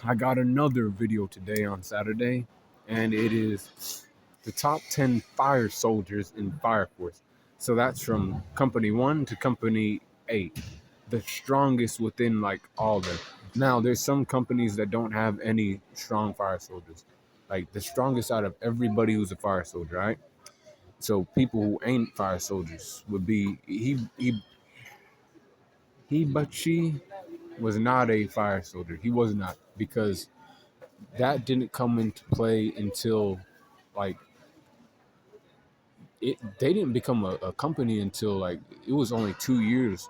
I got another video today on Saturday, and it is the top 10 fire soldiers in Fire Force. So that's from Company 1 to Company 8, the strongest within like all of them. Now, there's some companies that don't have any strong fire soldiers. Like the strongest out of everybody who's a fire soldier, right? So people who ain't fire soldiers would be he but she was not a fire soldier. He was not because that didn't come into play until like they didn't become a company until like it was only 2 years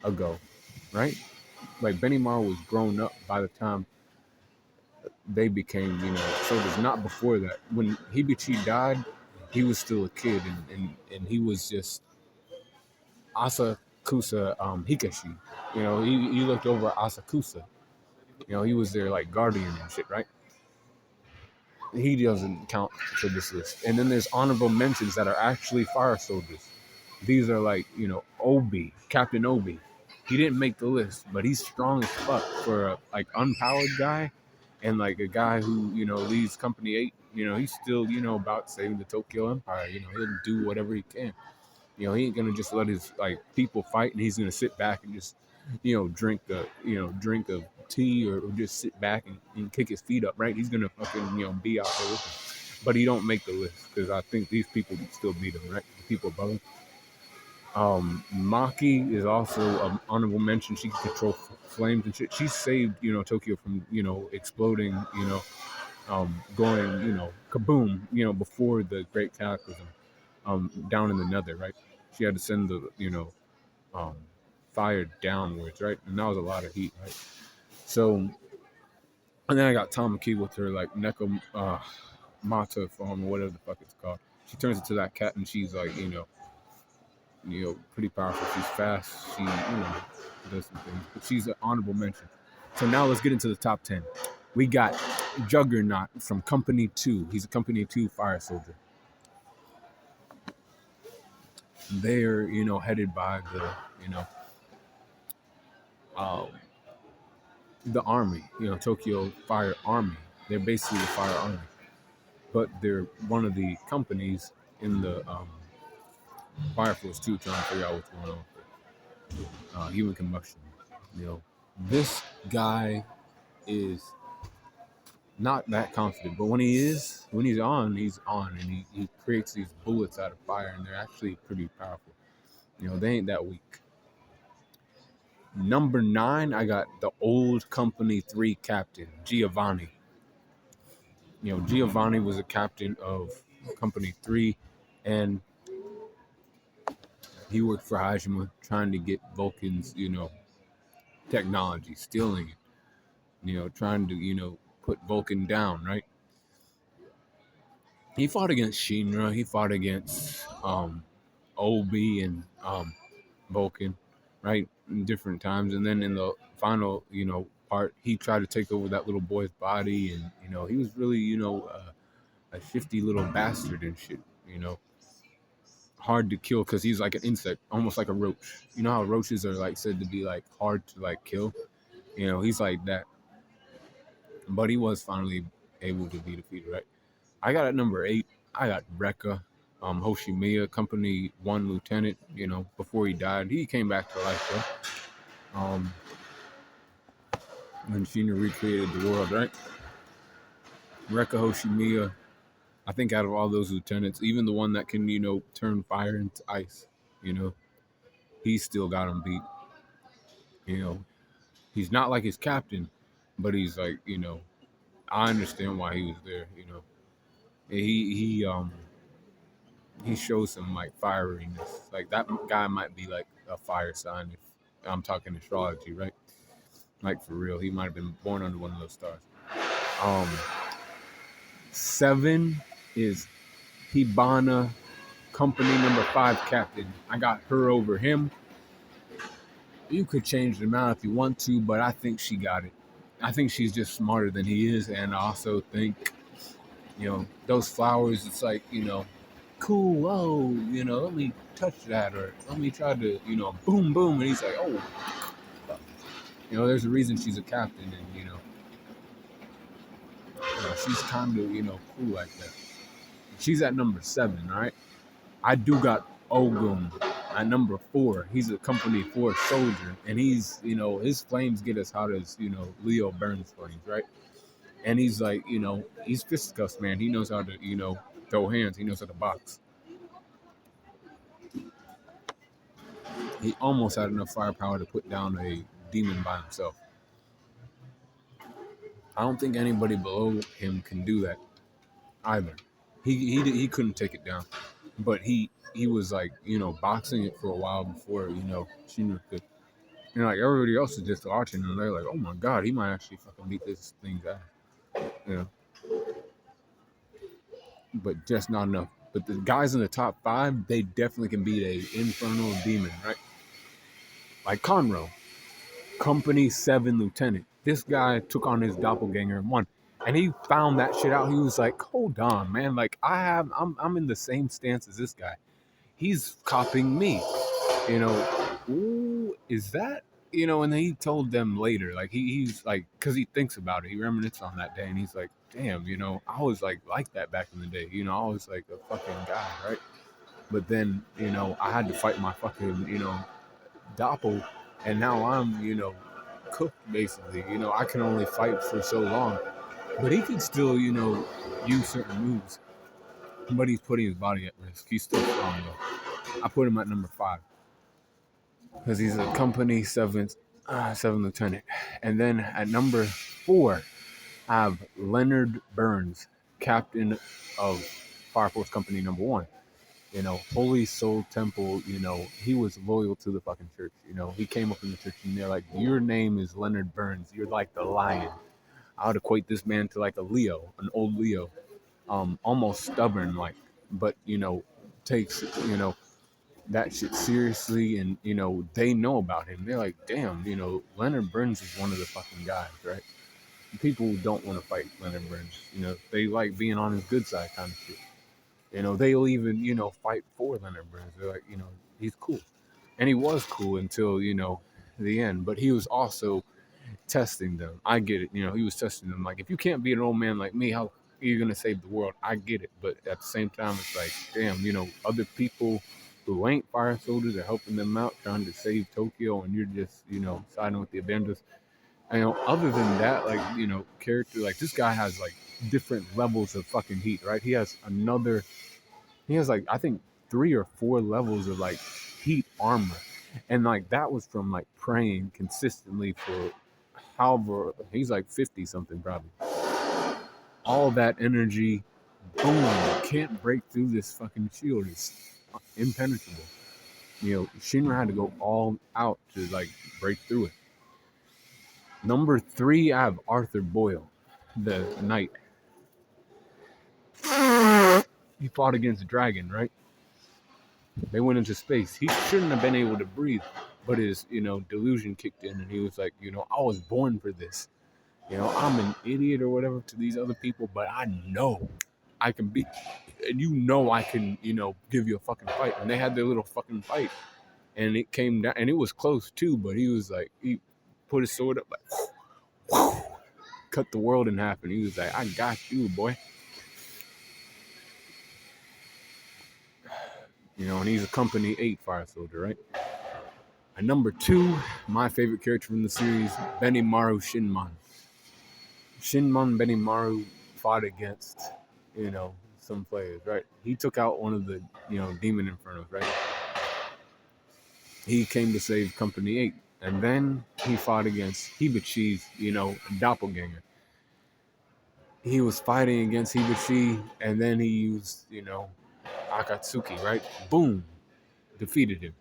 ago, right? Like Benimaru was grown up by the time they became, soldiers, not before that. When Hibichi died, he was still a kid and he was just Asakusa Hikashi. He looked over Asakusa. He was their like guardian and shit, right? He doesn't count for this list. And then there's honorable mentions that are actually fire soldiers. These are like, Obi, Captain Obi. He didn't make the list, but he's strong as fuck for a like unpowered guy and like a guy who, leads Company 8. He's still, about saving the Tokyo Empire. He'll do whatever he can. He ain't gonna just let his like people fight and he's gonna sit back and just, drink a tea or just sit back and kick his feet up, right? He's gonna fucking, be out there with him. But he don't make the list because I think these people still beat him, right? The people above him. Maki is also an honorable mention. She can control flames and shit. She saved, Tokyo from, exploding, going, kaboom, before the Great Cataclysm, down in the Nether, right? She had to send the, um, fire downwards, right? And that was a lot of heat, right? So, and then I got Tamaki with her like Neko Mata form or whatever the fuck it's called. She turns into that cat and she's like, pretty powerful. She's fast. She, does some things. But she's an honorable mention. So now let's get into the top 10. We got Juggernaut from Company 2. He's a Company 2 fire soldier. They're, headed by the, um, the army, Tokyo Fire Army. They're basically the fire army. But they're one of the companies in the Fire Force 2 trying to figure out what's going on with human combustion. This guy is not that confident, but when he's on, and he creates these bullets out of fire, and they're actually pretty powerful. They ain't that weak. Number 9, I got the old Company 3 captain, Giovanni. Giovanni was a captain of Company 3, and he worked for Hajime trying to get Vulcan's, technology, stealing it, trying to, put Vulcan down, right? He fought against Shinra, he fought against Obi and Vulcan, right? In different times. And then in the final, part, he tried to take over that little boy's body and, he was really, a shifty little bastard and shit, hard to kill because he's like an insect, almost like a roach. You know how roaches are like said to be like hard to like kill? He's like that. But he was finally able to be defeated, right? I got at number 8, I got Rekka, Hoshimiya, Company 1 Lieutenant, before he died. He came back to life, though. When Shina recreated the world, right? Rekka Hoshimiya, I think out of all those lieutenants, even the one that can, turn fire into ice, he still got him beat. He's not like his captain, but he's like, I understand why he was there, he shows some like fieriness. Like that guy might be like a fire sign if I'm talking astrology, right? Like for real, he might have been born under one of those stars. 7 is Hibana, Company number 5 captain. I got her over him. You could change the amount if you want to, but I think she got it. I think she's just smarter than he is, and I also think, those flowers, it's like, cool, whoa, let me touch that, or let me try to, boom, boom, and he's like, oh, there's a reason she's a captain, and, she's kind of, cool like that. She's at number 7, all right? I do got Ogun at number 4. He's a company 4 soldier, and he's, his flames get as hot as, Leo Burns' flames, right? And he's like, he's fisticuffs, man. He knows how to, throw hands. He knows how to box. He almost had enough firepower to put down a demon by himself. I don't think anybody below him can do that either. He couldn't take it down, but he was like, boxing it for a while before, Shinra could. Like everybody else is just watching, and they're like, oh my god, he might actually fucking beat this thing's ass, but just not enough. But the guys in the top 5, they definitely can beat a infernal demon, right? Like Konro, Company 7 Lieutenant. This guy took on his doppelganger and won. And he found that shit out. He was like, hold on, man. Like, I'm in the same stance as this guy. He's copying me. Ooh, is that? And then he told them later, like, he's like, because he thinks about it. He reminisces on that day. And he's like, damn, I was like that back in the day. I was like a fucking guy, right? But then, I had to fight my fucking, doppel. And now I'm, cooked, basically. I can only fight for so long. But he can still, use certain moves. But he's putting his body at risk. He's still strong, though. I put him at number 5. Because he's a Company 7 Lieutenant. And then at number 4, I have Leonard Burns, Captain of Fire Force Company number 1. Holy Soul Temple, he was loyal to the fucking church. He came up in the church and they're like, your name is Leonard Burns. You're like the lion. I would equate this man to like a Leo, an old Leo. Almost stubborn, like, but, takes, that shit seriously. And, they know about him. They're like, damn, Leonard Burns is one of the fucking guys, right? People don't want to fight Leonard Burns. They like being on his good side kind of shit. They'll even, fight for Leonard Burns. They're like, he's cool. And he was cool until, the end. But he was also testing them. I get it. He was testing them. Like, if you can't be an old man like me, how are you going to save the world? I get it. But at the same time, it's like, damn, other people who ain't fire soldiers are helping them out, trying to save Tokyo, and you're just, siding with the Avengers. Other than that, like, character, like, this guy has, like, different levels of fucking heat, right? He has like, I think 3 or 4 levels of, like, heat armor. And, like, that was from, like, praying consistently for however, he's like 50 something probably. All that energy, boom, can't break through this fucking shield. It's impenetrable. Shinra had to go all out to, like, break through it. Number 3, I have Arthur Boyle, the knight. He fought against Dragon, right? They went into space. He shouldn't have been able to breathe, but his, delusion kicked in, and he was like, I was born for this. I'm an idiot or whatever to these other people, but I know I can be, and I can, give you a fucking fight. And they had their little fucking fight, and it came down, and it was close too, but he was like, he put his sword up, like, cut the world in half, and he was like, I got you, boy. And he's a Company 8 fire soldier, right? And number 2, my favorite character from the series, Benimaru Shinman. Benimaru fought against, some players, right? He took out one of the, demon infernos, right? He came to save Company 8. And then he fought against Hibachi's, doppelganger. He was fighting against Hibachi, and then he used, Akatsuki, right? Boom. Defeated him.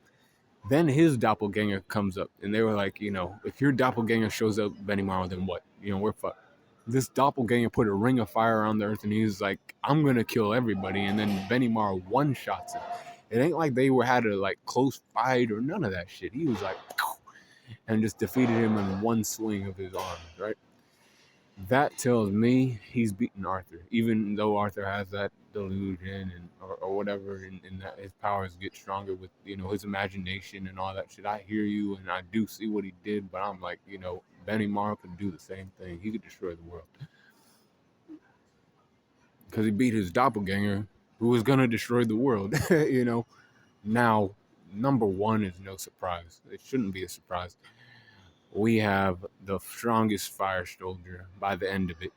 Then his doppelganger comes up, and they were like, if your doppelganger shows up, Benimaru, then what? We're fucked. This doppelganger put a ring of fire around the earth, and he was like, I'm going to kill everybody. And then Benimaru one-shots him. It ain't like they had a, like, close fight or none of that shit. He was like, and just defeated him in one swing of his arms, right? That tells me he's beaten Arthur, even though Arthur has that delusion and or whatever, and that his powers get stronger with, his imagination and all that shit. I hear you, and I do see what he did, but I'm like, Benimaru could do the same thing. He could destroy the world. because he beat his doppelganger who was gonna destroy the world. You know. Now, number one is no surprise. It shouldn't be a surprise. We have the strongest fire soldier by the end of it,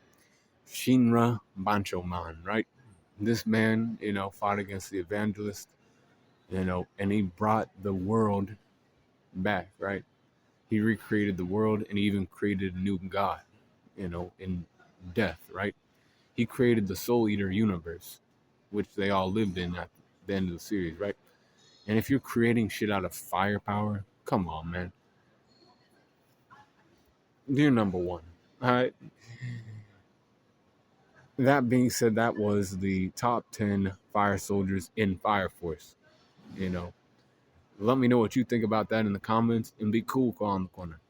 Shinrabansho man, right? This man, fought against the evangelist, and he brought the world back, right? He recreated the world and he even created a new god, in death, right? He created the Soul Eater universe, which they all lived in at the end of the series, right? And if you're creating shit out of firepower, come on, man. You're number one. All right. That being said, that was the top 10 fire soldiers in Fire Force. You know, let me know what you think about that in the comments and be cool on the corner.